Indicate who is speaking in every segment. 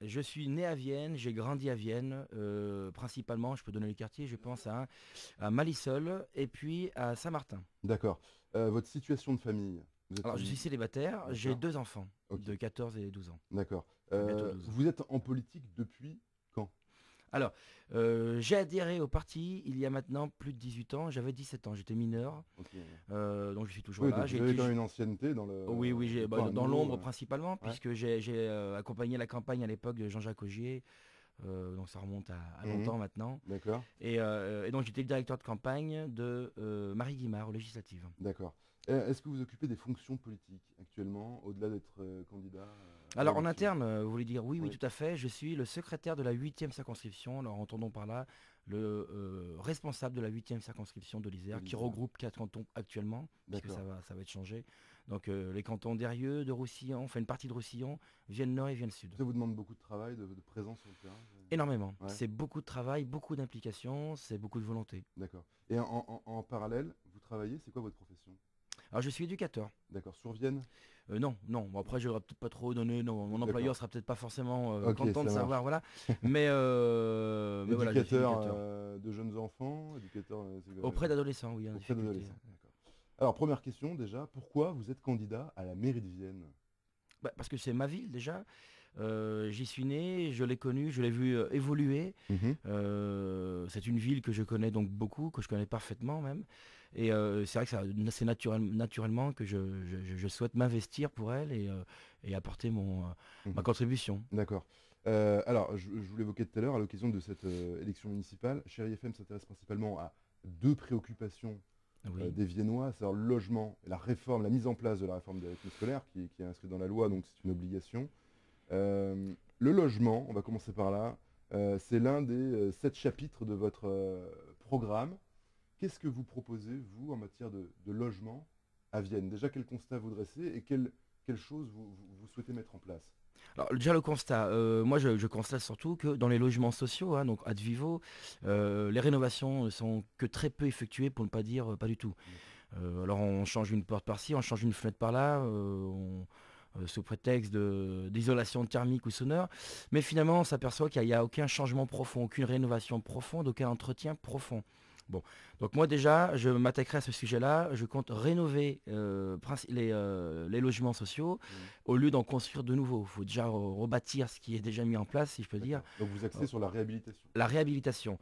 Speaker 1: Je suis né à Vienne, j'ai grandi à Vienne, principalement, je peux donner les quartiers, je pense à Malisol et puis à Saint-Martin.
Speaker 2: D'accord. Votre situation de famille, vous êtes
Speaker 1: Alors, je
Speaker 2: en...
Speaker 1: suis célibataire, j'ai
Speaker 2: D'accord.
Speaker 1: 2 enfants
Speaker 2: Ok.
Speaker 1: de 14 et 12 ans,
Speaker 2: D'accord.
Speaker 1: bientôt 12.
Speaker 2: Vous êtes en politique depuis quand?
Speaker 1: Alors, j'ai adhéré au parti il y a maintenant plus de 18 ans, j'avais 17 ans, j'étais mineur,
Speaker 2: Ok.
Speaker 1: donc je suis toujours
Speaker 2: Oui,
Speaker 1: là.
Speaker 2: donc vous avez quand même une ancienneté dans
Speaker 1: Oui, oui,
Speaker 2: le
Speaker 1: bah,
Speaker 2: camp à
Speaker 1: dans
Speaker 2: nouveau.
Speaker 1: l'ombre principalement,
Speaker 2: Ouais.
Speaker 1: puisque j'ai accompagné la campagne à l'époque de Jean-Jacques Augier, donc ça remonte à
Speaker 2: Mhm.
Speaker 1: longtemps maintenant.
Speaker 2: D'accord.
Speaker 1: Et donc j'étais le directeur de campagne de Marie Guimard aux législatives.
Speaker 2: D'accord. Est-ce que vous occupez des fonctions politiques actuellement, au-delà d'être candidat à
Speaker 1: Alors en
Speaker 2: l'élection?
Speaker 1: interne, vous voulez dire oui, oui,
Speaker 2: Oui.
Speaker 1: tout à fait. Je suis le secrétaire de la huitième circonscription. Alors entendons par là le responsable de la huitième circonscription de
Speaker 2: De
Speaker 1: l'Isère, qui
Speaker 2: l'Isère.
Speaker 1: regroupe 4 cantons actuellement, puisque
Speaker 2: D'accord.
Speaker 1: ça va être changé. Donc les cantons d'Eyrieux, de Roussillon, enfin une partie de Roussillon, Vienne Nord et Vienne Sud.
Speaker 2: Ça vous demande beaucoup de travail, de présence sur le terrain?
Speaker 1: Énormément.
Speaker 2: Ouais.
Speaker 1: C'est beaucoup de travail, beaucoup d'implication, c'est beaucoup de volonté.
Speaker 2: D'accord. Et en parallèle, vous travaillez, c'est quoi votre profession?
Speaker 1: Alors je suis éducateur.
Speaker 2: D'accord. Sur Vienne?
Speaker 1: Non, non. Bon, après, je n'aurais peut-être pas trop donné. Non, mon employeur
Speaker 2: D'accord.
Speaker 1: sera peut-être pas forcément
Speaker 2: Ok,
Speaker 1: content de
Speaker 2: ça
Speaker 1: savoir,
Speaker 2: marche.
Speaker 1: voilà. Mais voilà, je suis
Speaker 2: Éducateur
Speaker 1: éducateur.
Speaker 2: de jeunes enfants, éducateur
Speaker 1: Auprès d'adolescents, oui, en
Speaker 2: auprès
Speaker 1: difficulté.
Speaker 2: d'adolescents. D'accord. Alors, première question déjà, pourquoi vous êtes candidat à la mairie de Vienne?
Speaker 1: Bah, parce que c'est ma ville déjà. J'y suis né, je l'ai connu, je l'ai vu évoluer.
Speaker 2: Mhm.
Speaker 1: C'est une ville que je connais donc beaucoup, que je connais parfaitement même. Et c'est vrai que c'est naturellement que je souhaite m'investir pour elle et apporter ma
Speaker 2: Mhm.
Speaker 1: contribution.
Speaker 2: D'accord. Alors, je vous l'évoquais tout à l'heure, à l'occasion de cette élection municipale, Chéri FM s'intéresse principalement à deux préoccupations
Speaker 1: Oui.
Speaker 2: des Viennois, c'est-à-dire le logement et la réforme, la mise en place de la réforme des rythmes scolaires, qui est inscrite dans la loi, donc c'est une obligation. Le logement, on va commencer par là, c'est l'un des 7 chapitres de votre programme. Qu'est-ce que vous proposez, vous, en matière de logement à Vienne? Déjà, quel constat vous dressez et quelles choses vous souhaitez mettre en place?
Speaker 1: Alors déjà le constat, moi je constate surtout que dans les logements sociaux, hein, donc ad vivo, les rénovations ne sont que très peu effectuées pour ne pas dire pas du tout.
Speaker 2: D'accord.
Speaker 1: Alors on change une porte par-ci, on change une fenêtre par-là, sous prétexte d'isolation thermique ou sonore, mais finalement on s'aperçoit qu'il n'y a aucun changement profond, aucune rénovation profonde, aucun entretien profond. Bon, donc moi déjà, je m'attaquerai à ce sujet-là. Je compte rénover les logements sociaux
Speaker 2: Mhm.
Speaker 1: au lieu d'en construire de nouveaux. Il faut déjà rebâtir ce qui est déjà mis en place, si je peux dire.
Speaker 2: D'accord. Donc vous
Speaker 1: Euh,
Speaker 2: axez sur la réhabilitation.
Speaker 1: La réhabilitation.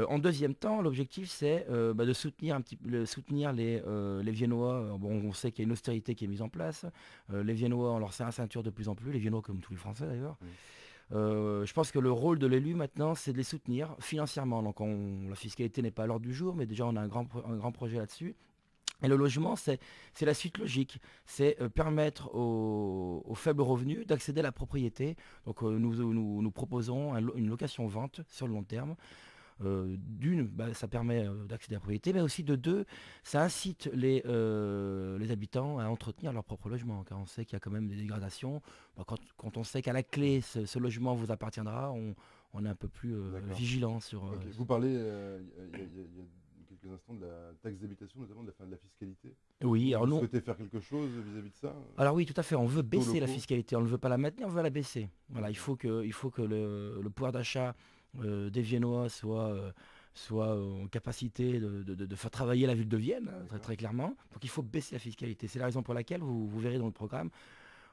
Speaker 1: En deuxième temps, l'objectif c'est de soutenir soutenir les Viennois. Bon, on sait qu'il y a une austérité qui est mise en place. Les Viennois, on leur serre la ceinture de plus en plus. Les Viennois comme tous les Français d'ailleurs.
Speaker 2: Mhm.
Speaker 1: Je pense que le rôle de l'élu maintenant, c'est de les soutenir financièrement. Donc la fiscalité n'est pas à l'ordre du jour, mais déjà on a un grand projet là-dessus. Et le logement, c'est la suite logique. C'est permettre aux faibles revenus d'accéder à la propriété. Donc nous proposons une location-vente sur le long terme. D'une, bah, ça permet d'accéder à la propriété, mais aussi de deux, ça incite les habitants à entretenir leur propre logement, car on sait qu'il y a quand même des dégradations. Bah, quand on sait qu'à la clé, ce logement vous appartiendra, on est un peu plus
Speaker 2: D'accord.
Speaker 1: vigilant sur...
Speaker 2: Ok. Vous parlez il y a quelques instants de la taxe d'habitation, notamment de la fin de la fiscalité.
Speaker 1: Oui,
Speaker 2: Vous,
Speaker 1: alors
Speaker 2: vous
Speaker 1: non.
Speaker 2: souhaitez faire quelque chose vis-à-vis de ça?
Speaker 1: Alors oui, tout à fait, on veut
Speaker 2: Taux
Speaker 1: baisser la
Speaker 2: locaux?
Speaker 1: fiscalité, on ne veut pas la maintenir, on veut la baisser. Voilà,
Speaker 2: D'accord.
Speaker 1: il faut que le pouvoir d'achat des Viennois soit en capacité de faire travailler la ville de Vienne, hein, très,
Speaker 2: D'accord.
Speaker 1: très clairement. Donc il faut baisser la fiscalité. C'est la raison pour laquelle, vous verrez dans le programme,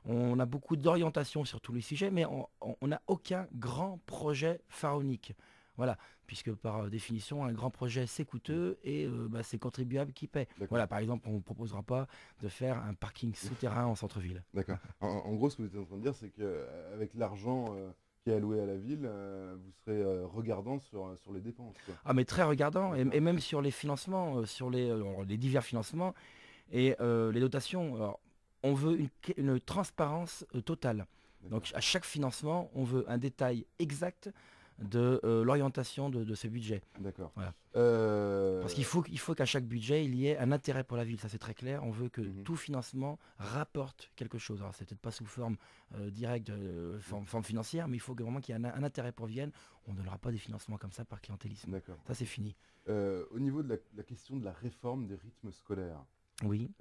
Speaker 1: on a beaucoup d'orientation sur tous les sujets, mais on n'a aucun grand projet pharaonique. Voilà, puisque par définition, un grand projet c'est
Speaker 2: Mm.
Speaker 1: coûteux et bah, c'est contribuable qui paie.
Speaker 2: D'accord.
Speaker 1: Voilà, par exemple, on ne proposera pas de faire un parking souterrain en centre-ville.
Speaker 2: D'accord. En gros, ce que vous êtes en train de dire, c'est qu'avec l'argent qui est alloué à la ville, vous serez regardant sur les dépenses, quoi.
Speaker 1: Ah, mais très regardant, et
Speaker 2: D'accord.
Speaker 1: même sur les financements, sur alors, les divers financements et les dotations. Alors, on veut une transparence totale. Donc,
Speaker 2: D'accord.
Speaker 1: à chaque financement, on veut un détail exact de l'orientation de ce budget.
Speaker 2: D'accord.
Speaker 1: Voilà. Parce
Speaker 2: Euh,
Speaker 1: il faut qu'à chaque budget, il y ait un intérêt pour la ville, ça c'est très clair. On veut que
Speaker 2: mhm.
Speaker 1: tout financement rapporte quelque chose. Alors c'est peut-être pas sous forme directe, forme financière, mais il faut vraiment qu'il y ait un intérêt pour Vienne. On ne donnera pas des financements comme ça par clientélisme.
Speaker 2: D'accord.
Speaker 1: Ça c'est
Speaker 2: Ok.
Speaker 1: fini.
Speaker 2: Au niveau de la question de la réforme des rythmes scolaires,
Speaker 1: Oui,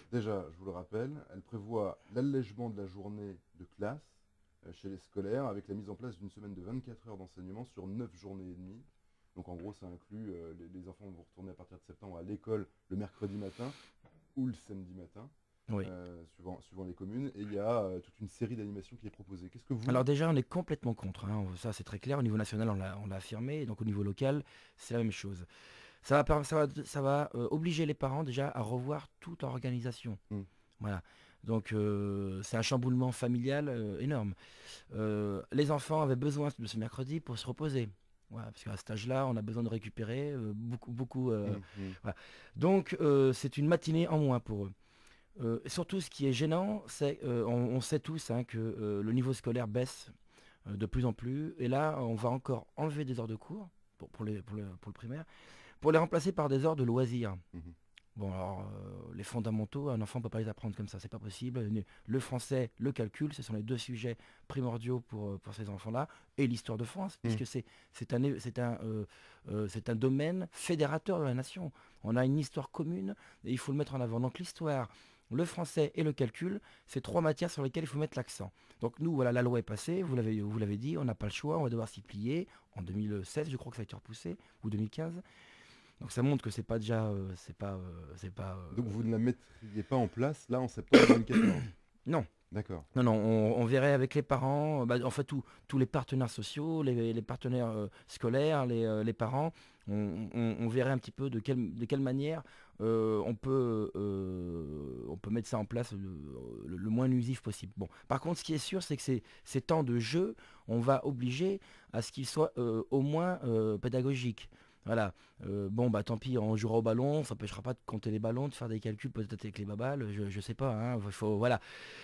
Speaker 2: déjà, je vous le rappelle, elle prévoit l'allègement de la journée de classe chez les scolaires avec la mise en place d'une semaine de 24 heures d'enseignement sur 9 journées et demie. Donc en gros, ça inclut les enfants vont retourner à partir de septembre à l'école le mercredi matin ou le samedi matin,
Speaker 1: Oui.
Speaker 2: suivant les communes. Et il y a toute une série d'animations qui est proposée. Qu'est-ce que vous...
Speaker 1: Alors déjà, on est complètement contre, hein. Ça c'est très clair. Au niveau national, on l'a affirmé. Donc au niveau local, c'est la même chose. Ça va obliger les parents déjà à revoir toute leur organisation.
Speaker 2: Hmm.
Speaker 1: Voilà. Donc c'est un chamboulement familial énorme. Les enfants avaient besoin de ce mercredi pour se reposer. Voilà, parce qu'à cet âge-là, on a besoin de récupérer beaucoup. Voilà. Donc c'est une matinée en moins pour eux. Surtout, ce qui est gênant, c'est on sait tous, hein, que le niveau scolaire baisse de plus en plus. Et là, on va encore enlever des heures de cours pour le primaire, pour les remplacer par des heures de loisirs.
Speaker 2: Mhm.
Speaker 1: Bon, alors, les fondamentaux, un enfant ne peut pas les apprendre comme ça, c'est pas possible. Le français, le calcul, ce sont les deux sujets primordiaux pour ces enfants-là, et l'histoire de France, puisque c'est un domaine fédérateur de la nation. On a une histoire commune, et il faut le mettre en avant. Donc l'histoire, le français et le calcul, c'est trois matières sur lesquelles il faut mettre l'accent. Donc nous, voilà, la loi est passée, vous l'avez dit, on n'a pas le choix, on va devoir s'y plier. En 2016, je crois que ça a été repoussé, ou 2015. Donc ça montre que c'est pas déjà,
Speaker 2: Donc vous ne la mettriez pas en place là en septembre 2014?
Speaker 1: non.
Speaker 2: D'accord.
Speaker 1: Non, on verrait avec les parents, en fait tous les partenaires sociaux, les partenaires scolaires, les parents, on verrait un petit peu de quelle manière on peut mettre ça en place le moins nusif possible. Bon, par contre, ce qui est sûr, c'est que ces temps de jeu, on va obliger à ce qu'ils soient au moins pédagogiques. Voilà. Bon, tant pis, on jouera au ballon, ça n'empêchera pas de compter les ballons, de faire des calculs peut-être avec les babales, je sais pas, hein, voilà.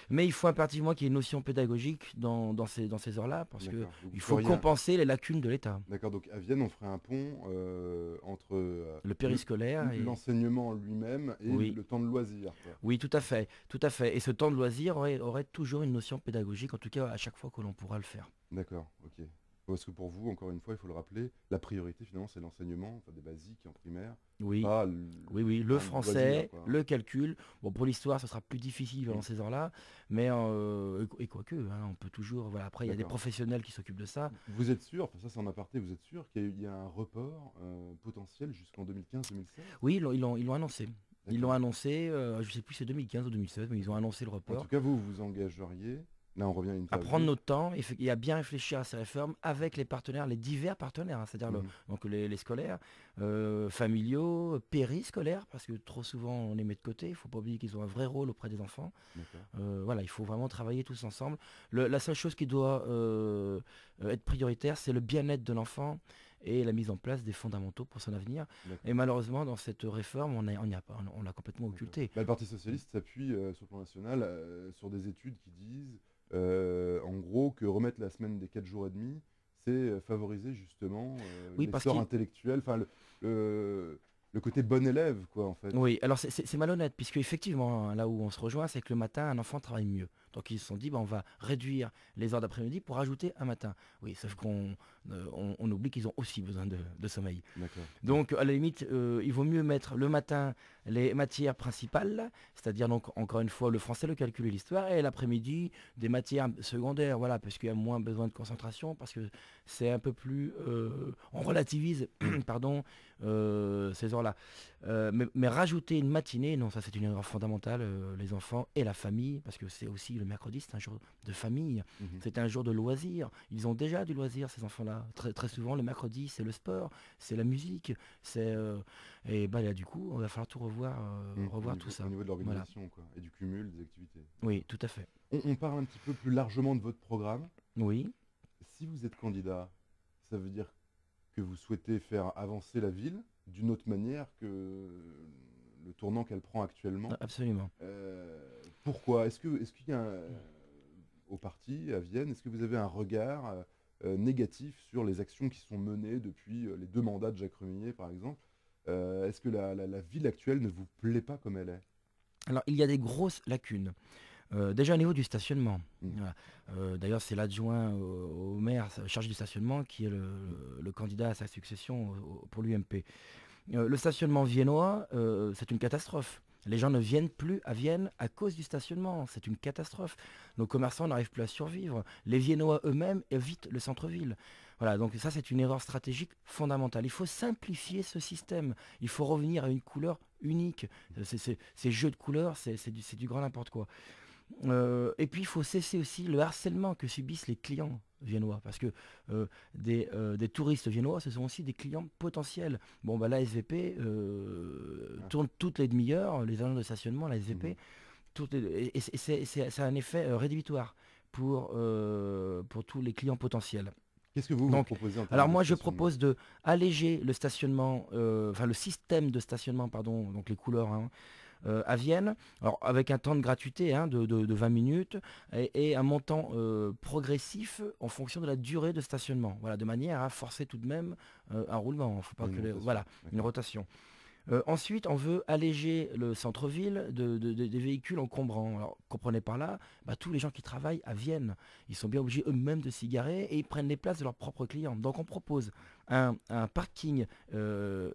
Speaker 1: Mais il faut impérativement qu'il y ait une notion pédagogique dans ces heures-là, parce que
Speaker 2: D'accord. Donc vous
Speaker 1: il faut
Speaker 2: feriez
Speaker 1: compenser les lacunes de l'État.
Speaker 2: D'accord, donc à Vienne, on ferait un pont entre
Speaker 1: Le périscolaire et...
Speaker 2: l'enseignement lui-même et
Speaker 1: Oui,
Speaker 2: le temps de loisir, quoi.
Speaker 1: oui, tout à fait, tout à fait. Et ce temps de loisir aurait toujours une notion pédagogique, en tout cas à chaque fois que l'on pourra le faire.
Speaker 2: D'accord, ok. Parce que pour vous, encore une fois, il faut le rappeler, la priorité finalement, c'est l'enseignement, enfin, des basiques en primaire,
Speaker 1: Oui,
Speaker 2: pas
Speaker 1: oui, le
Speaker 2: temps de loisir,
Speaker 1: français,
Speaker 2: quoi.
Speaker 1: le calcul. Bon, pour l'histoire, ce sera plus difficile
Speaker 2: Mm.
Speaker 1: dans ces heures-là, mais et quoique, hein, on peut toujours. Voilà, après, il y a des
Speaker 2: D'accord.
Speaker 1: professionnels qui s'occupent de ça.
Speaker 2: Vous êtes sûr, enfin ça c'est en aparté, vous êtes sûr qu'il y a un report potentiel jusqu'en 2015-2016?
Speaker 1: Oui, ils l'ont annoncé. Ils l'ont
Speaker 2: D'accord.
Speaker 1: annoncé, je sais plus si c'est 2015 ou 2016, mais ils ont annoncé le
Speaker 2: En tout
Speaker 1: report.
Speaker 2: cas, vous vous engageriez, là on revient à
Speaker 1: À prendre
Speaker 2: l'interview.
Speaker 1: notre temps et à bien réfléchir à ces réformes avec les partenaires, les divers partenaires, hein, c'est-à-dire
Speaker 2: Mhm.
Speaker 1: donc les scolaires, familiaux, périscolaires, parce que trop souvent on les met de côté. Il ne faut pas oublier qu'ils ont un vrai rôle auprès des enfants.
Speaker 2: D'accord.
Speaker 1: Voilà, il faut vraiment travailler tous ensemble. La seule chose qui doit être prioritaire, c'est le bien-être de l'enfant et la mise en place des fondamentaux pour son avenir.
Speaker 2: D'accord.
Speaker 1: Et malheureusement, dans cette réforme, on l'a complètement
Speaker 2: D'accord.
Speaker 1: occulté.
Speaker 2: Bah, le Parti socialiste s'appuie sur le plan national sur des études qui disent en gros que remettre la semaine des 4 jours et demi, c'est favoriser justement
Speaker 1: Oui, parce
Speaker 2: l'essor
Speaker 1: qu'il
Speaker 2: intellectuel, enfin le côté bon élève, quoi, en fait.
Speaker 1: Oui, alors c'est malhonnête, puisque effectivement, là où on se rejoint, c'est que le matin, un enfant travaille mieux. Donc ils se sont dit, on va réduire les heures d'après-midi pour ajouter un matin. Oui, sauf qu'on oublie qu'ils ont aussi besoin de sommeil.
Speaker 2: D'accord.
Speaker 1: Donc à la limite, il vaut mieux mettre le matin les matières principales, c'est-à-dire donc encore une fois le français, le calcul et l'histoire, et l'après-midi des matières secondaires, voilà, parce qu'il y a moins besoin de concentration, parce que c'est un peu plus... on relativise, pardon, ces heures-là. Mais rajouter une matinée, non, ça c'est une erreur fondamentale, les enfants et la famille, parce que c'est aussi le mercredi, c'est un jour de famille,
Speaker 2: Mhm.
Speaker 1: c'est un jour de loisir. Ils ont déjà du loisir, ces enfants-là. Très, très souvent, le mercredi, c'est le sport, c'est la musique, et là, du coup, on va falloir tout revoir, revoir tout ça.
Speaker 2: Au niveau de
Speaker 1: Voilà.
Speaker 2: l'organisation, quoi, et du cumul des activités.
Speaker 1: Oui, tout à fait.
Speaker 2: On parle un petit peu plus largement de votre programme.
Speaker 1: Oui.
Speaker 2: Si vous êtes candidat, ça veut dire que vous souhaitez faire avancer la ville d'une autre manière que le tournant qu'elle prend actuellement.
Speaker 1: Absolument.
Speaker 2: Pourquoi? Est-ce qu'il y a au parti à Vienne, est-ce que vous avez un regard négatif sur les actions qui sont menées depuis les 2 mandats de Jacques Remier, par exemple? Est-ce que la ville actuelle ne vous plaît pas comme elle est?
Speaker 1: Alors, il y a des grosses lacunes. Déjà au niveau du stationnement.
Speaker 2: Mm.
Speaker 1: Voilà. D'ailleurs, c'est l'adjoint au maire chargé du stationnement qui est le candidat à sa succession pour l'UMP. Le stationnement viennois, c'est une catastrophe. Les gens ne viennent plus à Vienne à cause du stationnement. C'est une catastrophe. Nos commerçants n'arrivent plus à survivre. Les Viennois eux-mêmes évitent le centre-ville. Voilà, donc ça c'est une erreur stratégique fondamentale. Il faut simplifier ce système. Il faut revenir à une couleur unique. Ces jeux de couleurs, c'est du grand n'importe quoi. Et puis il faut cesser aussi le harcèlement que subissent les clients viennois, parce que des touristes viennois, ce sont aussi des clients potentiels. Bon, bah, la SVP tourne toutes les demi-heures, les agents de stationnement, la SVP, c'est un effet rédhibitoire pour tous les clients potentiels.
Speaker 2: Qu'est-ce que vous
Speaker 1: Donc,
Speaker 2: proposez en termes
Speaker 1: alors
Speaker 2: de
Speaker 1: moi je
Speaker 2: stationnement?
Speaker 1: propose de alléger le stationnement, enfin le système de stationnement, pardon, donc les couleurs, hein, à Vienne, alors avec un temps de gratuité, hein, de 20 minutes et un montant progressif en fonction de la durée de stationnement. Voilà, de manière à forcer tout de même un roulement. Faut pas
Speaker 2: Une
Speaker 1: que
Speaker 2: rotation,
Speaker 1: voilà, une
Speaker 2: d'accord.
Speaker 1: rotation. Ensuite, on veut alléger le centre-ville des véhicules encombrants. Alors, comprenez par là, bah, tous les gens qui travaillent à Vienne, ils sont bien obligés eux-mêmes de s'y garer et ils prennent les places de leurs propres clients. Donc, on propose un parking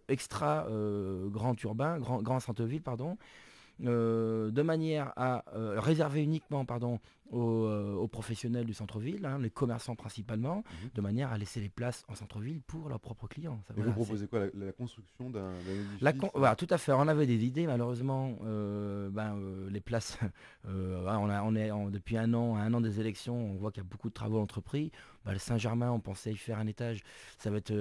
Speaker 1: extra grand urbain, grand centre-ville, pardon, de manière à réserver uniquement pardon, aux professionnels du centre-ville, hein, les commerçants principalement,
Speaker 2: Mhm.
Speaker 1: de manière à laisser les places en centre-ville pour leurs propres clients. Ça,
Speaker 2: Et vous
Speaker 1: voilà,
Speaker 2: proposez quoi? La construction d'un édifice
Speaker 1: voilà, tout à fait. On avait des idées, malheureusement, les places, depuis un an des élections, on voit qu'il y a beaucoup de travaux entrepris. Bah, le Saint-Germain, on pensait y faire un étage, ça va être,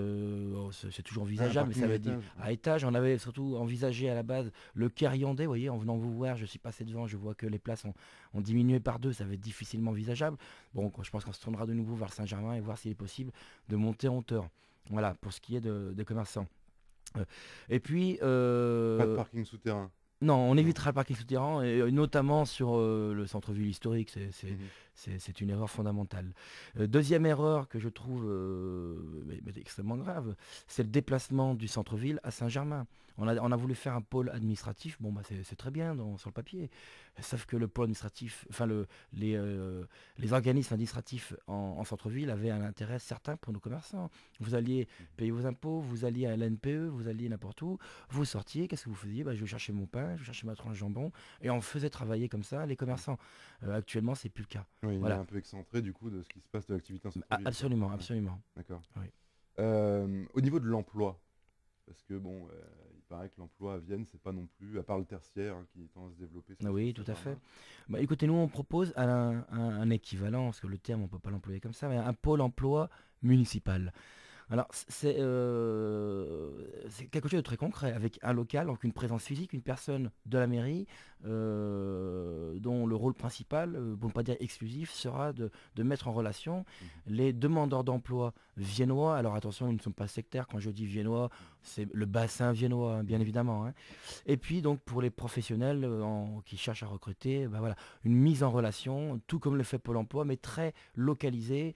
Speaker 1: c'est toujours
Speaker 2: un
Speaker 1: envisageable, mais
Speaker 2: parking
Speaker 1: ça
Speaker 2: à
Speaker 1: va être
Speaker 2: étage? Ouais.
Speaker 1: à étage. On avait surtout envisagé à la base le quai Riendé, vous voyez, en venant vous voir, je suis passé devant, je vois que les places ont diminué par deux, ça va être difficilement envisageable. Bon, je pense qu'on se tournera de nouveau vers le Saint-Germain et voir s'il est possible de monter en hauteur. Voilà, pour ce qui est des commerçants. Euh, et puis,
Speaker 2: Pas de parking souterrain?
Speaker 1: non, on
Speaker 2: Non.
Speaker 1: évitera le parking souterrain, et notamment sur le centre-ville historique,
Speaker 2: Mhm.
Speaker 1: c'est une erreur fondamentale. Deuxième erreur que je trouve mais extrêmement grave, c'est le déplacement du centre-ville à Saint-Germain. On a voulu faire un pôle administratif, bon bah c'est très bien sur le papier, sauf que le pôle administratif, enfin les organismes administratifs en centre-ville avaient un intérêt certain pour nos commerçants. Vous alliez payer vos impôts, vous alliez à l'NPE, vous alliez n'importe où, vous sortiez, qu'est-ce que vous faisiez? Bah, je cherchais mon pain, je cherchais ma tranche de jambon, et on faisait travailler comme ça les
Speaker 2: Mhm.
Speaker 1: commerçants. Actuellement, c'est plus le cas.
Speaker 2: Oui, il est
Speaker 1: Voilà.
Speaker 2: un peu excentré du coup de ce qui se passe de l'activité en centre-ville, quoi.
Speaker 1: Absolument,
Speaker 2: Ouais,
Speaker 1: absolument.
Speaker 2: d'accord.
Speaker 1: Oui.
Speaker 2: Au niveau de l'emploi, parce que bon, il paraît que l'emploi à Vienne, c'est pas non plus, à part le tertiaire hein, qui tend à se développer sur
Speaker 1: Oui, tout à fait.
Speaker 2: Saint-Germain.
Speaker 1: Bah, écoutez, nous, on propose un équivalent, parce que le terme, on ne peut pas l'employer comme ça, mais un pôle emploi municipal. Alors, c'est quelque chose de très concret, avec un local, donc une présence physique, une personne de la mairie, dont le rôle principal, pour ne pas dire exclusif, sera de mettre en relation
Speaker 2: Mhm.
Speaker 1: les demandeurs d'emploi viennois. Alors attention, nous ne sommes pas sectaires, quand je dis viennois, c'est le bassin viennois, hein, bien
Speaker 2: Mhm.
Speaker 1: évidemment, hein. Et puis donc pour les professionnels qui cherchent à recruter, ben voilà, une mise en relation, tout comme le fait Pôle emploi, mais très localisée.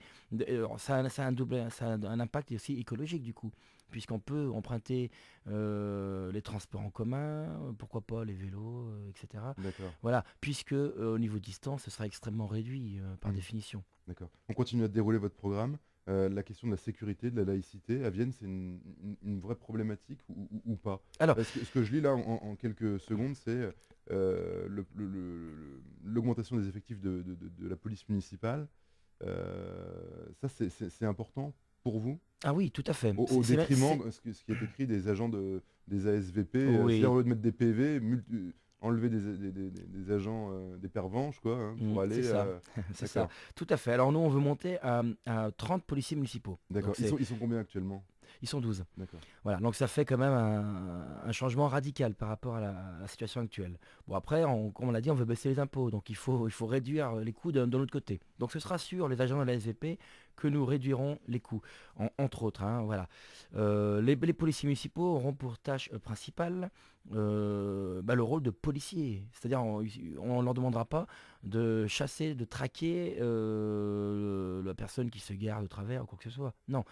Speaker 1: Ça a un impact aussi écologique du coup, puisqu'on peut emprunter les transports en commun, pourquoi pas les vélos, etc.
Speaker 2: D'accord.
Speaker 1: Voilà, puisque au niveau distance, ce sera extrêmement réduit par
Speaker 2: Mhm.
Speaker 1: définition.
Speaker 2: D'accord. On continue à dérouler votre programme. La question de la sécurité, de la laïcité, à Vienne, c'est une vraie problématique ou pas?
Speaker 1: Alors,
Speaker 2: Ce que je lis là en quelques secondes, c'est l'augmentation des effectifs de la police municipale. Ça, c'est important pour vous?
Speaker 1: ah oui, tout à fait.
Speaker 2: Au détriment, ce qui est écrit des agents des ASVP, c'est-à-dire
Speaker 1: Oui.
Speaker 2: au lieu de mettre des PV, enlever des agents, des pervenches, quoi, hein, pour
Speaker 1: C'est
Speaker 2: aller...
Speaker 1: ça, c'est ça,
Speaker 2: D'accord,
Speaker 1: tout à fait. Alors nous, on veut monter à 30 policiers municipaux.
Speaker 2: d'accord.
Speaker 1: Donc
Speaker 2: Ils sont combien actuellement?
Speaker 1: ils sont 12.
Speaker 2: D'accord.
Speaker 1: Voilà, donc ça fait quand même un changement radical par rapport à la situation actuelle. Bon après, comme on l'a dit, on veut baisser les impôts, donc il faut réduire les coûts de l'autre côté. Donc ce sera sur les agents de la SVP que nous réduirons les coûts, entre autres, hein, voilà. Les policiers municipaux auront pour tâche principale le rôle de policier, c'est-à-dire on ne leur demandera pas de chasser, de traquer la personne qui se gare de travers ou quoi que ce soit. Non,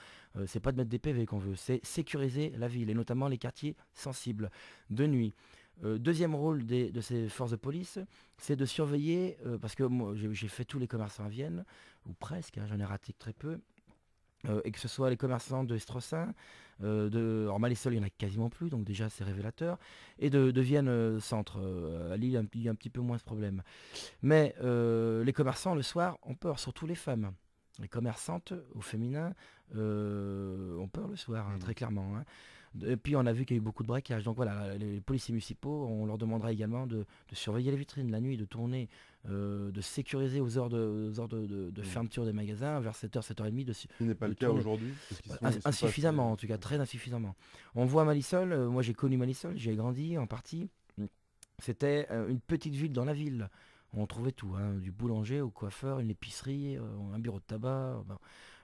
Speaker 1: c'est pas de mettre des PV qu'on veut, c'est sécuriser la ville et notamment les quartiers sensibles de nuit. Deuxième rôle de ces forces de police, c'est de surveiller, parce que moi j'ai fait tous les commerçants à Vienne, ou presque, hein, j'en ai raté que très peu, et que ce soit les commerçants de Stressin, alors Malissol, il n'y en a quasiment plus, donc déjà c'est révélateur, et de Vienne centre. À Lille, il y a un petit peu moins ce problème. Mais les commerçants, le soir, ont peur, surtout les femmes. Les commerçantes, au féminin, ont peur le soir, hein, très clairement, hein. Et puis on a vu qu'il y a eu beaucoup de braquages. Donc voilà, les policiers municipaux, on leur demandera également de surveiller les vitrines la nuit, de tourner, de sécuriser aux heures de fermeture des magasins, vers 7h, 7h30,
Speaker 2: Ce qui n'est pas
Speaker 1: de
Speaker 2: le cas
Speaker 1: tourner.
Speaker 2: aujourd'hui, parce qu'ils
Speaker 1: Voilà,
Speaker 2: sont, ils sont pas assez-
Speaker 1: insuffisamment, en tout cas, très insuffisamment. On voit Malissol, moi j'ai connu Malissol, j'y ai grandi en partie. C'était une petite ville dans la ville. On trouvait tout, hein, du boulanger au coiffeur, une épicerie, un bureau de tabac. Ben,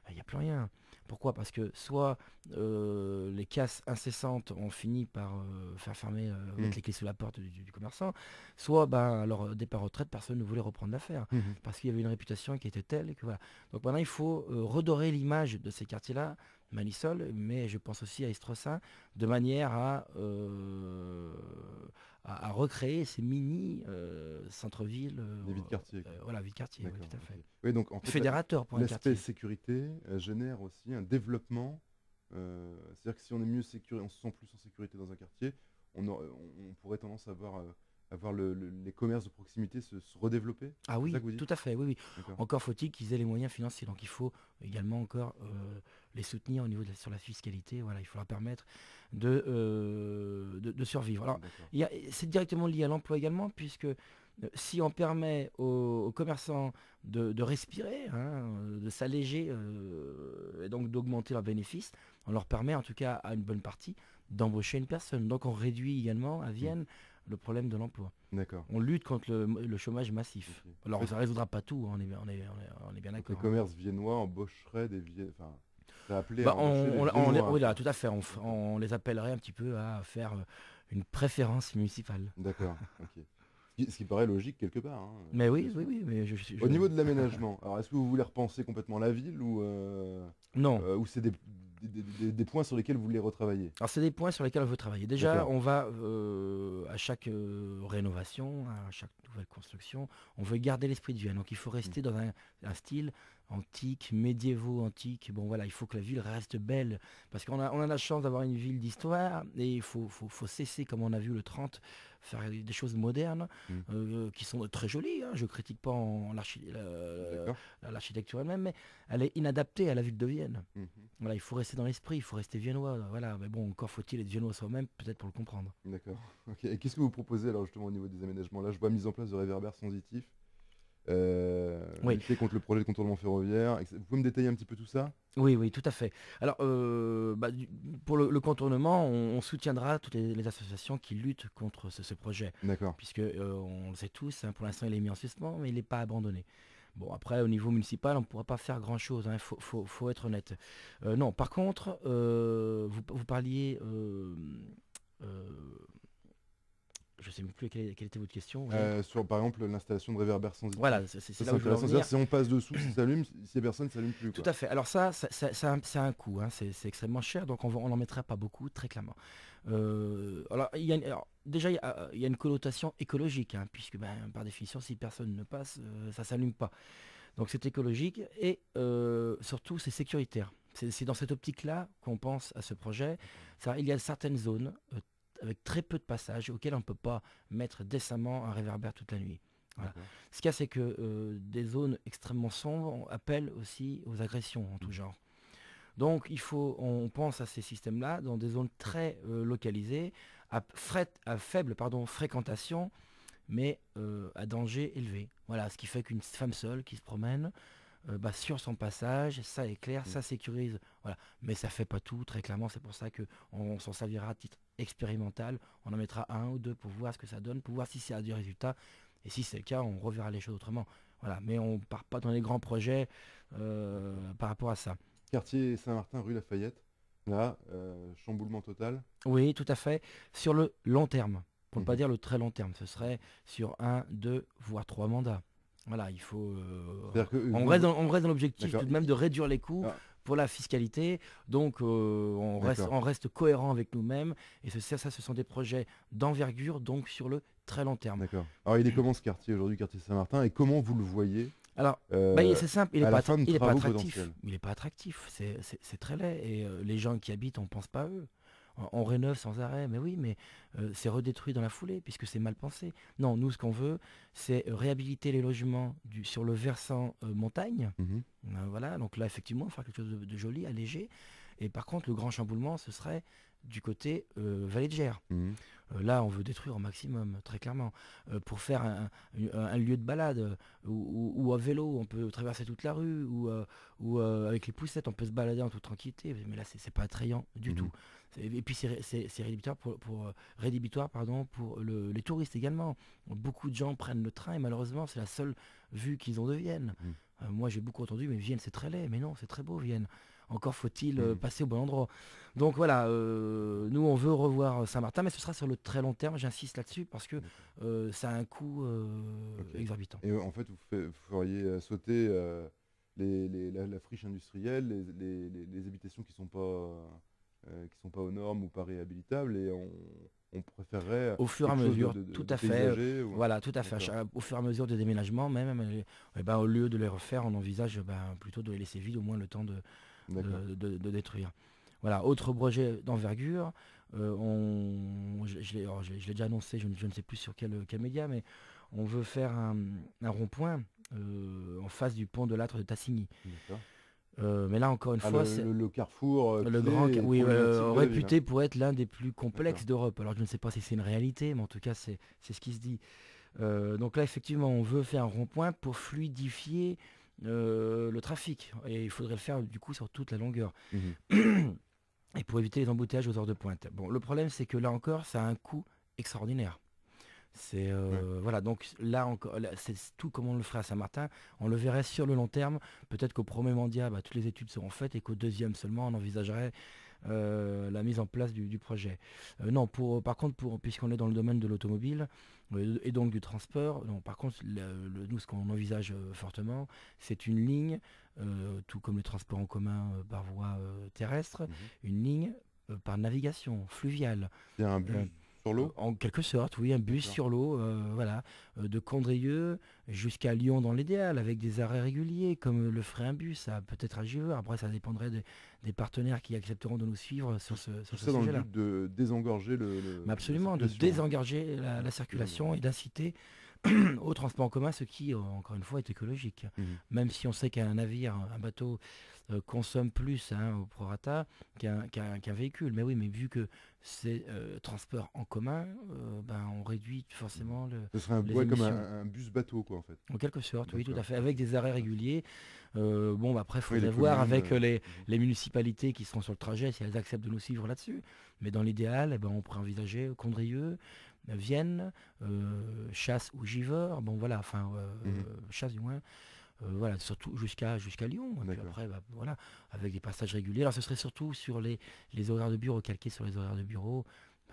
Speaker 1: il n'y a plus rien. Pourquoi? Parce que soit les casses incessantes ont fini par faire fermer,
Speaker 2: Mm.
Speaker 1: mettre les clés sous la porte du commerçant, soit ben, à leur départ retraite, personne ne voulait reprendre l'affaire.
Speaker 2: Mhm.
Speaker 1: Parce qu'il y avait une réputation qui était telle que voilà. Donc maintenant, il faut redorer l'image de ces quartiers-là, Malissol, mais je pense aussi à Estresin, de manière à recréer ces mini centres-villes,
Speaker 2: Les vies de quartier, quoi.
Speaker 1: voilà, vie de quartier, oui,
Speaker 2: D'accord,
Speaker 1: tout à fait.
Speaker 2: ok. Oui, donc en fait,
Speaker 1: Fédérateur pour un
Speaker 2: l'aspect
Speaker 1: quartier.
Speaker 2: sécurité génère aussi un développement. C'est-à-dire que si on est mieux sécurisé, on se sent plus en sécurité dans un quartier, on pourrait tendance à avoir les commerces de proximité se redévelopper.
Speaker 1: Ah
Speaker 2: C'est ça
Speaker 1: oui,
Speaker 2: que vous dites?
Speaker 1: tout à fait, oui, oui.
Speaker 2: D'accord.
Speaker 1: Encore faut-il qu'ils aient les moyens financiers. Donc il faut également encore les soutenir au niveau sur la fiscalité. Voilà, il faut leur permettre de survivre. Alors,
Speaker 2: D'accord.
Speaker 1: c'est directement lié à l'emploi également, puisque si on permet aux commerçants de respirer, hein, de s'alléger et donc d'augmenter leurs bénéfices, on leur permet en tout cas à une bonne partie d'embaucher une personne. Donc on réduit également à
Speaker 2: Mm.
Speaker 1: Vienne le problème de l'emploi.
Speaker 2: D'accord.
Speaker 1: On lutte contre le chômage massif.
Speaker 2: Ok. En
Speaker 1: Alors
Speaker 2: fait,
Speaker 1: ça ne résoudra pas tout, hein, on est bien
Speaker 2: donc les
Speaker 1: d'accord, hein.
Speaker 2: commerces viennois embaucheraient des Enfin, c'est appelé à
Speaker 1: Bah,
Speaker 2: embaucher des Viennois,
Speaker 1: oui, là,
Speaker 2: quoi.
Speaker 1: tout à fait.
Speaker 2: D'accord.
Speaker 1: On les appellerait un petit peu à faire une préférence municipale.
Speaker 2: D'accord, ok. Ce qui paraît logique quelque part, hein,
Speaker 1: Mais
Speaker 2: bien
Speaker 1: oui, oui,
Speaker 2: sûr.
Speaker 1: oui, mais
Speaker 2: Au niveau de l'aménagement, alors est-ce que vous voulez repenser complètement la ville
Speaker 1: Non.
Speaker 2: ou c'est des points sur lesquels vous voulez retravailler?
Speaker 1: Alors c'est des points sur lesquels on veut travailler. Déjà,
Speaker 2: D'accord.
Speaker 1: on va à chaque rénovation, à chaque nouvelle construction, on veut garder l'esprit de Vienne. Donc il faut
Speaker 2: Mm.
Speaker 1: rester dans un style antique, médiévaux, antique. Bon voilà, il faut que la ville reste belle. Parce on a la chance d'avoir une ville d'histoire et il faut cesser, comme on a vu le 30, faire des choses modernes
Speaker 2: Mm.
Speaker 1: qui sont très jolies, hein. Je ne critique pas
Speaker 2: D'accord.
Speaker 1: l'architecture elle-même, mais elle est inadaptée à la ville de Vienne.
Speaker 2: Mhm.
Speaker 1: Voilà, il faut rester dans l'esprit, il faut rester viennois. Voilà, mais bon, encore faut-il être viennois soi-même, peut-être pour le comprendre.
Speaker 2: D'accord. Ok. Et qu'est-ce que vous proposez alors justement au niveau des aménagements? Là, je vois mise en place de réverbères sensitifs,
Speaker 1: Oui,
Speaker 2: lutter contre le projet de contournement ferroviaire. Vous pouvez me détailler un petit peu tout ça?
Speaker 1: oui, oui, tout à fait. Alors, bah, pour le contournement, on soutiendra toutes les associations qui luttent contre ce projet,
Speaker 2: D'accord.
Speaker 1: puisque on le sait tous, hein, pour l'instant il est mis en suspens, mais il n'est pas abandonné. Bon, après, au niveau municipal, on ne pourra pas faire grand-chose, hein, faut être honnête. Non, par contre, vous parliez... euh, je ne sais même plus quelle était votre question. Vous avez-
Speaker 2: Sur par exemple l'installation de réverbères sensitifs.
Speaker 1: Voilà,
Speaker 2: Ça,
Speaker 1: c'est
Speaker 2: c'est
Speaker 1: là où je voulais en
Speaker 2: intéressant.
Speaker 1: venir.
Speaker 2: C'est-à-dire si on passe dessous, ça s'allume. S'il n'y a personne, ça s'allume plus,
Speaker 1: Tout
Speaker 2: quoi.
Speaker 1: à fait. Alors ça a un c'est un coût, hein, c'est extrêmement cher, donc on n'en mettra pas beaucoup, très clairement. Alors, déjà, il y a une connotation écologique, hein, puisque ben, par définition, si personne ne passe, ça ne s'allume pas. Donc c'est écologique et surtout c'est sécuritaire. C'est dans cette optique-là qu'on pense à ce projet. Il y a certaines zones avec très peu de passages auxquelles on ne peut pas mettre décemment un réverbère toute la nuit. Voilà.
Speaker 2: D'accord.
Speaker 1: Ce qu'il y a, c'est que des zones extrêmement sombres appellent aussi aux agressions en tout genre. Donc on pense à ces systèmes-là dans des zones très localisées, à faible fréquentation, mais à danger élevé. Voilà, ce qui fait qu'une femme seule qui se promène bah, sur son passage, ça éclaire,
Speaker 2: Mm.
Speaker 1: ça sécurise. Voilà. Mais ça fait pas tout, très clairement. C'est pour ça qu'on s'en servira à titre expérimental. On en mettra un ou deux pour voir ce que ça donne, pour voir si ça a du résultat. Et si c'est le cas, on reverra les choses autrement. Voilà. Mais on part pas dans les grands projets par rapport à ça.
Speaker 2: Quartier Saint-Martin, rue Lafayette. Là, chamboulement total.
Speaker 1: Oui, tout à fait. Sur le long terme, pour ne pas
Speaker 2: Mhm.
Speaker 1: dire le très long terme, ce serait sur un, deux, voire trois mandats. Voilà, il faut.
Speaker 2: C'est-à-dire que
Speaker 1: On reste dans l'objectif
Speaker 2: D'accord.
Speaker 1: tout de même de réduire les coûts
Speaker 2: Ah,
Speaker 1: pour la fiscalité. Donc,
Speaker 2: d'accord.
Speaker 1: on reste cohérent avec nous-mêmes. Et ça, ce sont des projets d'envergure, donc sur le très long terme.
Speaker 2: D'accord. Alors, il est comment ce quartier aujourd'hui, quartier Saint-Martin, et comment vous le voyez
Speaker 1: Alors,
Speaker 2: euh,
Speaker 1: c'est simple,
Speaker 2: à la fin de
Speaker 1: il est pas
Speaker 2: travaux
Speaker 1: attractif.
Speaker 2: potentiels.
Speaker 1: Il est pas attractif, c'est très laid. Et les gens qui habitent, on pense pas à eux. On rénove sans arrêt, mais oui, mais c'est redétruit dans la foulée, puisque c'est mal pensé. Non, nous, ce qu'on veut, c'est réhabiliter les logements sur le versant montagne.
Speaker 2: Mhm,
Speaker 1: Voilà, donc là, effectivement, faire quelque chose de joli, allégé. Et par contre, le grand chamboulement, ce serait du côté Vallée de Gers.
Speaker 2: mhm.
Speaker 1: Là, on veut détruire au maximum, très clairement, pour faire un lieu de balade ou à vélo, on peut traverser toute la rue, ou avec les poussettes, on peut se balader en toute tranquillité. Mais là, c'est pas attrayant du
Speaker 2: Mhm.
Speaker 1: tout. Et puis, c'est rédhibitoire rédhibitoire, pardon, pour les touristes également. Beaucoup de gens prennent le train et malheureusement, c'est la seule vue qu'ils ont de Vienne.
Speaker 2: Mhm.
Speaker 1: Moi, j'ai beaucoup entendu, mais Vienne, c'est très laid. Mais non, c'est très beau, Vienne. Encore faut-il
Speaker 2: Mhm.
Speaker 1: passer au bon endroit. Donc voilà, nous on veut revoir Saint-Martin, mais ce sera sur le très long terme, j'insiste là-dessus, parce que
Speaker 2: D'accord.
Speaker 1: ça a un coût
Speaker 2: Ok.
Speaker 1: exorbitant.
Speaker 2: Et en fait, vous feriez sauter la friche industrielle, les habitations qui sont pas aux normes ou pas réhabilitables, et on préférerait
Speaker 1: Au fur et à
Speaker 2: quelque chose
Speaker 1: mesure, tout
Speaker 2: de
Speaker 1: à fait,
Speaker 2: paysager.
Speaker 1: voilà, tout à fait.
Speaker 2: D'accord,
Speaker 1: Au fur et à mesure des déménagements, même, eh ben, au lieu de les refaire, on envisage plutôt de les laisser vides, au moins le temps
Speaker 2: d'accord.
Speaker 1: de détruire. Voilà, autre projet d'envergure, je l'ai déjà annoncé, je ne sais plus sur quel média, mais on veut faire un rond-point en face du pont de l'Âtre de Tassigny.
Speaker 2: D'accord.
Speaker 1: Mais là, encore une
Speaker 2: Ah,
Speaker 1: fois, c'est
Speaker 2: le carrefour
Speaker 1: le
Speaker 2: clé et
Speaker 1: oui,
Speaker 2: problématique de la ville, hein.
Speaker 1: réputé pour être l'un des plus
Speaker 2: D'accord.
Speaker 1: complexes d'Europe. Alors, je ne sais pas si c'est une réalité, mais en tout cas, c'est ce qui se dit. Donc là, effectivement, on veut faire un rond-point pour fluidifier le trafic. Et il faudrait le faire, du coup, sur toute la longueur.
Speaker 2: Mhm.
Speaker 1: Et pour éviter les embouteillages aux heures de pointe. Bon, le problème, c'est que là encore, ça a un coût extraordinaire. C'est
Speaker 2: Ouais.
Speaker 1: voilà, donc là encore, c'est tout comme on le ferait à Saint-Martin. On le verrait sur le long terme. Peut-être qu'au premier mandat, toutes les études seront faites et qu'au deuxième seulement, on envisagerait la mise en place du projet. Non, par contre, puisqu'on est dans le domaine de l'automobile et donc du transport, non, par contre, nous, ce qu'on envisage fortement, c'est une ligne, tout comme les transports en commun par voie terrestre,
Speaker 2: Mhm.
Speaker 1: une ligne par navigation fluviale.
Speaker 2: Il y a un bus
Speaker 1: Euh,
Speaker 2: sur l'eau?
Speaker 1: En quelque sorte, oui, un bus
Speaker 2: D'accord.
Speaker 1: sur l'eau, voilà, de Condrieu jusqu'à Lyon dans l'idéal, avec des arrêts réguliers, comme le ferait un bus, ça peut-être à Givors. Après, ça dépendrait des partenaires qui accepteront de nous suivre
Speaker 2: Tout,
Speaker 1: sur
Speaker 2: tout
Speaker 1: ce
Speaker 2: ça dans le
Speaker 1: sujet-là.
Speaker 2: but de désengorger
Speaker 1: Mais
Speaker 2: la
Speaker 1: absolument, de
Speaker 2: circulation, hein.
Speaker 1: désengorger
Speaker 2: Ouais,
Speaker 1: la circulation
Speaker 2: désengorger.
Speaker 1: et d'inciter au transport en commun, ce qui, encore une fois, est écologique.
Speaker 2: Mhm.
Speaker 1: Même si on sait qu'un navire, un bateau, consomme plus au prorata qu'un véhicule. Mais oui, mais vu que c'est transport en commun, on réduit
Speaker 2: Mhm.
Speaker 1: forcément
Speaker 2: Ce serait
Speaker 1: les
Speaker 2: ouais, comme
Speaker 1: émissions.
Speaker 2: un bus bateau, quoi, en fait.
Speaker 1: En quelque sorte, oui, tout à
Speaker 2: D'accord,
Speaker 1: fait,
Speaker 2: ok.
Speaker 1: avec des arrêts
Speaker 2: Ouais.
Speaker 1: réguliers. Bon, après, il
Speaker 2: Oui, les
Speaker 1: faudrait voir
Speaker 2: communes.
Speaker 1: avec
Speaker 2: Mhm.
Speaker 1: les municipalités qui seront sur le trajet si elles acceptent de nous suivre là-dessus. Mais dans l'idéal, on pourrait envisager Condrieu, Vienne, Chasse ou Givors. Bon, voilà, enfin,
Speaker 2: Mhm.
Speaker 1: Chasse du moins. Voilà, surtout jusqu'à Lyon. Et puis
Speaker 2: D'accord.
Speaker 1: après, voilà, avec des passages réguliers. Alors, ce serait surtout sur les horaires de bureau, calqués sur les horaires de bureau.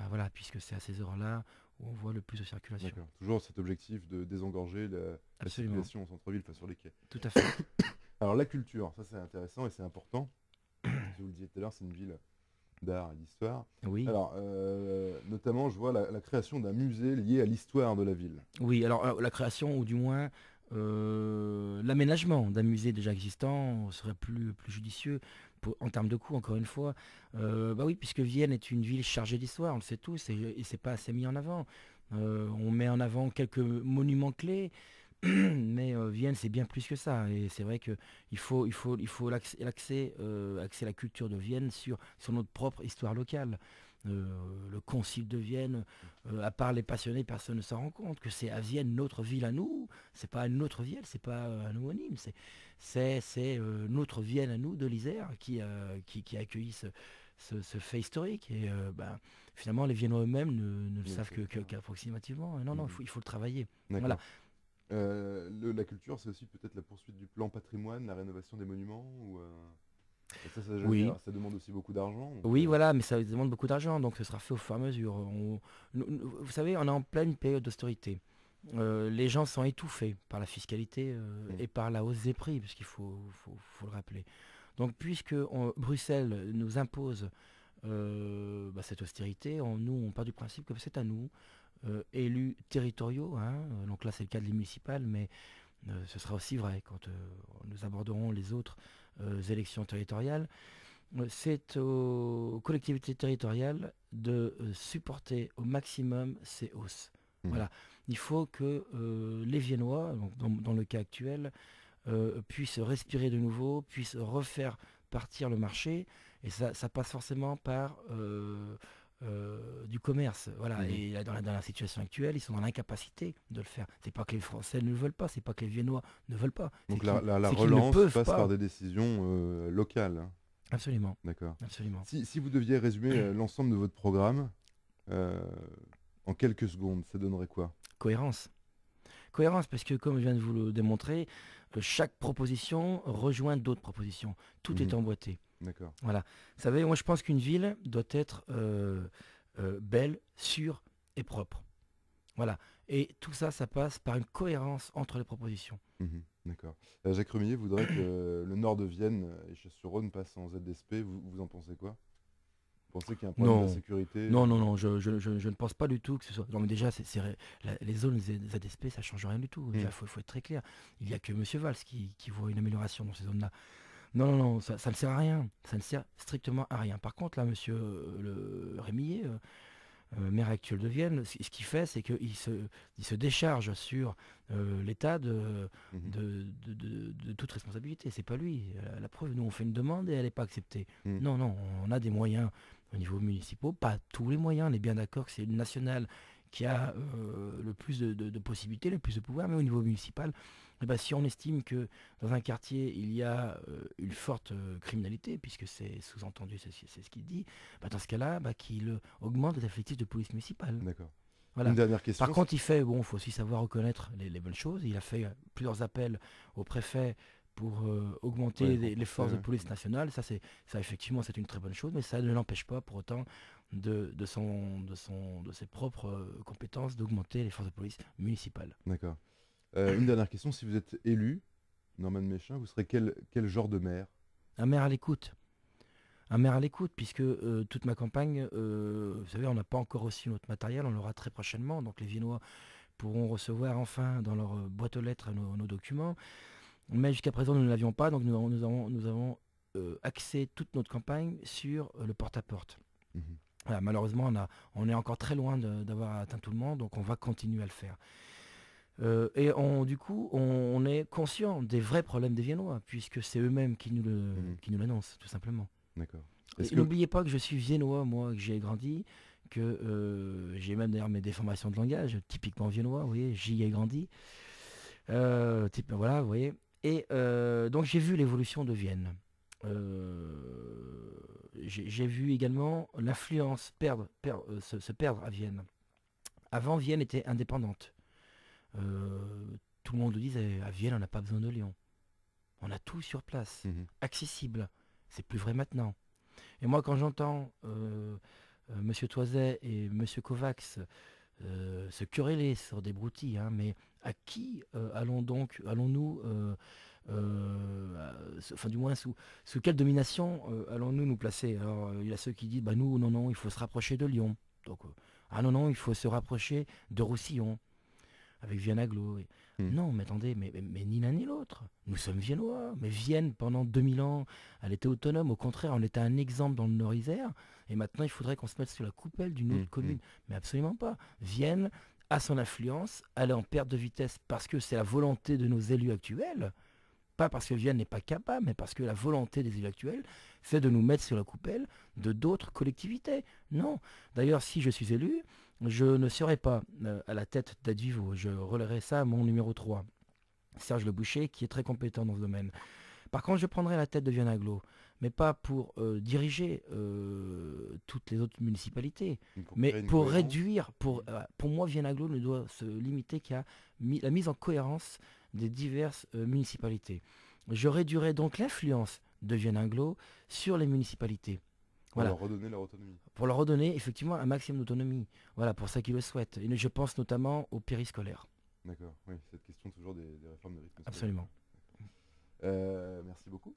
Speaker 1: Voilà, puisque c'est à ces heures-là où on voit le plus de circulation.
Speaker 2: D'accord. Toujours cet objectif de désengorger la
Speaker 1: Absolument,
Speaker 2: circulation au centre-ville, enfin sur les quais.
Speaker 1: tout à fait.
Speaker 2: Alors la culture, ça c'est intéressant et c'est important. Je vous le disais tout à l'heure, c'est une ville d'art et d'histoire.
Speaker 1: Oui.
Speaker 2: Alors, notamment, je vois la création d'un musée lié à l'histoire de la ville.
Speaker 1: Oui, alors la création, ou du moins l'aménagement d'un musée déjà existant serait plus judicieux en termes de coût, encore une fois. Oui, puisque Vienne est une ville chargée d'histoire, on le sait tous, et c'est pas assez mis en avant. On met en avant quelques monuments clés, mais Vienne, c'est bien plus que ça. Et c'est vrai qu'il faut axer la culture de Vienne sur notre propre histoire locale. Le Concile de Vienne, à part les passionnés, personne ne s'en rend compte que c'est à Vienne, notre ville à nous. C'est pas une autre ville, c'est pas un homonyme. C'est notre Vienne à nous de l'Isère qui a accueilli ce fait historique. Et finalement, les Viennois eux-mêmes ne le
Speaker 2: Ne le
Speaker 1: savent
Speaker 2: savent pas.
Speaker 1: qu'approximativement. Et non, non,
Speaker 2: Mhm.
Speaker 1: il faut le travailler. Voilà.
Speaker 2: D'accord. La culture, c'est aussi peut-être la poursuite du plan patrimoine, la rénovation des monuments, ou
Speaker 1: Oui.
Speaker 2: ça demande aussi beaucoup d'argent. Donc,
Speaker 1: Oui, voilà, mais ça demande beaucoup d'argent, donc ce sera fait au fur et à mesure. Vous savez, on est en pleine période d'austérité. Les gens sont étouffés par la fiscalité
Speaker 2: mm,
Speaker 1: et par la hausse des prix, parce qu'il faut le rappeler. Donc, puisque Bruxelles nous impose cette austérité, nous, on part du principe que c'est à nous, élus territoriaux, hein, donc là c'est le cas de les municipales, mais Ce sera aussi vrai quand nous aborderons les autres élections territoriales. C'est aux collectivités territoriales de supporter au maximum ces hausses.
Speaker 2: Mhm.
Speaker 1: Voilà. Il faut que les Viennois, donc dans le cas actuel, puissent respirer de nouveau, puissent refaire partir le marché. Et ça passe forcément par du commerce. Voilà.
Speaker 2: Mhm.
Speaker 1: Et là, dans la situation actuelle, ils sont dans l'incapacité de le faire. C'est pas que les Français ne le veulent pas, c'est pas que les Viennois ne veulent pas.
Speaker 2: Donc la
Speaker 1: C'est qu'ils ne
Speaker 2: relance
Speaker 1: peuvent
Speaker 2: passe par
Speaker 1: pas.
Speaker 2: des décisions locales, hein.
Speaker 1: Absolument.
Speaker 2: D'accord.
Speaker 1: Absolument.
Speaker 2: Si vous deviez résumer l'ensemble de votre programme euh, en quelques secondes, ça donnerait quoi?
Speaker 1: Cohérence. Cohérence, parce que comme je viens de vous le démontrer, chaque proposition rejoint d'autres propositions. Tout est
Speaker 2: Mhm.
Speaker 1: emboîté.
Speaker 2: D'accord.
Speaker 1: Voilà. Vous savez, moi je pense qu'une ville doit être belle, sûre et propre. Voilà. Et tout ça, ça passe par une cohérence entre les propositions.
Speaker 2: Mhm. D'accord. Jacques Remillet voudrait que le nord de Vienne et Chasse-sur-Rhône passe en ZSP. Vous en pensez quoi? Vous pensez qu'il y a un problème
Speaker 1: Non,
Speaker 2: d'insécurité?
Speaker 1: non, je ne pense pas du tout que ce soit. Non, mais déjà, les zones ZSP, ça ne change rien du tout. Il
Speaker 2: Mhm.
Speaker 1: faut être très clair. Il n'y a que M. Valls qui voit une amélioration dans ces zones-là. Non, ça ne sert à rien. Ça ne sert strictement à rien. Par contre, là, monsieur le Rémillet, maire actuel de Vienne, ce qu'il fait, c'est qu'il se décharge sur l'État
Speaker 2: Mhm.
Speaker 1: de toute responsabilité. C'est pas lui. La preuve, nous, on fait une demande et elle n'est pas acceptée.
Speaker 2: Mhm.
Speaker 1: Non, on a des moyens au niveau municipal, pas tous les moyens. On est bien d'accord que c'est une nationale qui a le plus de possibilités, le plus de pouvoir, mais au niveau municipal, eh ben, si on estime que dans un quartier, il y a une forte criminalité, puisque c'est sous-entendu, c'est ce qu'il dit, bah, dans ce cas-là, bah, qu'il augmente les effectifs de police municipale.
Speaker 2: D'accord. Une
Speaker 1: Voilà.
Speaker 2: dernière
Speaker 1: Par
Speaker 2: question.
Speaker 1: contre, il faut aussi savoir reconnaître les bonnes choses. Il a fait plusieurs appels au préfet pour augmenter
Speaker 2: Ouais,
Speaker 1: les
Speaker 2: renforcer,
Speaker 1: forces de
Speaker 2: ouais.
Speaker 1: police nationales. Ça, effectivement, c'est une très bonne chose, mais ça ne l'empêche pas pour autant de ses propres compétences d'augmenter les forces de police municipales.
Speaker 2: D'accord. Une dernière question. Si vous êtes élu, Norman Méchin, vous serez quel genre de maire?
Speaker 1: Un maire à l'écoute. Un maire à l'écoute, puisque toute ma campagne, vous savez, on n'a pas encore reçu notre matériel, on l'aura très prochainement, donc les Viennois pourront recevoir enfin dans leur boîte aux lettres nos documents. Mais jusqu'à présent, nous ne l'avions pas, donc nous avons axé toute notre campagne sur le porte-à-porte.
Speaker 2: Mhm.
Speaker 1: Voilà, malheureusement, on est encore très loin d'avoir atteint tout le monde, donc on va continuer à le faire. Du coup, on est conscient des vrais problèmes des Viennois, puisque c'est eux-mêmes
Speaker 2: Mhm.
Speaker 1: qui nous l'annoncent, tout simplement.
Speaker 2: D'accord.
Speaker 1: Et
Speaker 2: Est-ce que...
Speaker 1: n'oubliez pas que je suis viennois, moi, que j'ai grandi, que j'ai même d'ailleurs mes déformations de langage, typiquement viennois, vous voyez, j'y ai grandi. Voilà, vous voyez. Et donc j'ai vu l'évolution de Vienne. J'ai vu également l'influence se perdre à Vienne. Avant, Vienne était indépendante. Tout le monde le disait, à Vienne, on n'a pas besoin de Lyon. On a tout sur place,
Speaker 2: Mhm.
Speaker 1: accessible. C'est plus vrai maintenant. Et moi, quand j'entends Monsieur Toiset et Monsieur Kovacs se quereller sur des broutilles, hein, mais à qui allons-nous, enfin du moins sous quelle domination allons-nous nous placer? Alors il y a ceux qui disent, bah nous, non, il faut se rapprocher de Lyon. Donc, ah non, il faut se rapprocher de Roussillon avec Vienne Aglo.
Speaker 2: Mhm.
Speaker 1: Non, mais attendez, mais ni l'un ni l'autre. Nous sommes viennois. Mais Vienne, pendant 2000 ans, elle était autonome. Au contraire, on était un exemple dans le Nord-Isère. Et maintenant, il faudrait qu'on se mette sous la coupelle d'une autre
Speaker 2: Mhm.
Speaker 1: commune. Mais absolument pas. Vienne a son influence. Elle est en perte de vitesse parce que c'est la volonté de nos élus actuels. Pas parce que Vienne n'est pas capable, mais parce que la volonté des élus actuels, c'est de nous mettre sur la coupelle de d'autres collectivités. Non. D'ailleurs, si je suis élu, je ne serai pas à la tête d'Advivo. Je relèverai ça à mon numéro 3, Serge Le Boucher, qui est très compétent dans ce domaine. Par contre, je prendrai la tête de Vienne Aglo, mais pas pour diriger toutes les autres municipalités,
Speaker 2: Pour
Speaker 1: mais
Speaker 2: créer une
Speaker 1: pour
Speaker 2: cohérence.
Speaker 1: réduire, pour moi, Vienne Aglo ne doit se limiter qu'à la mise en cohérence des diverses municipalités. Je réduirai donc l'influence de Vienne Aglo sur les municipalités.
Speaker 2: Pour
Speaker 1: Voilà,
Speaker 2: leur redonner leur autonomie.
Speaker 1: pour leur redonner effectivement un maximum d'autonomie. Voilà, pour ça qu'ils le souhaitent. Et je pense notamment au périscolaire.
Speaker 2: D'accord. Oui, cette question toujours des réformes de rythme scolaire.
Speaker 1: Absolument.
Speaker 2: Merci beaucoup.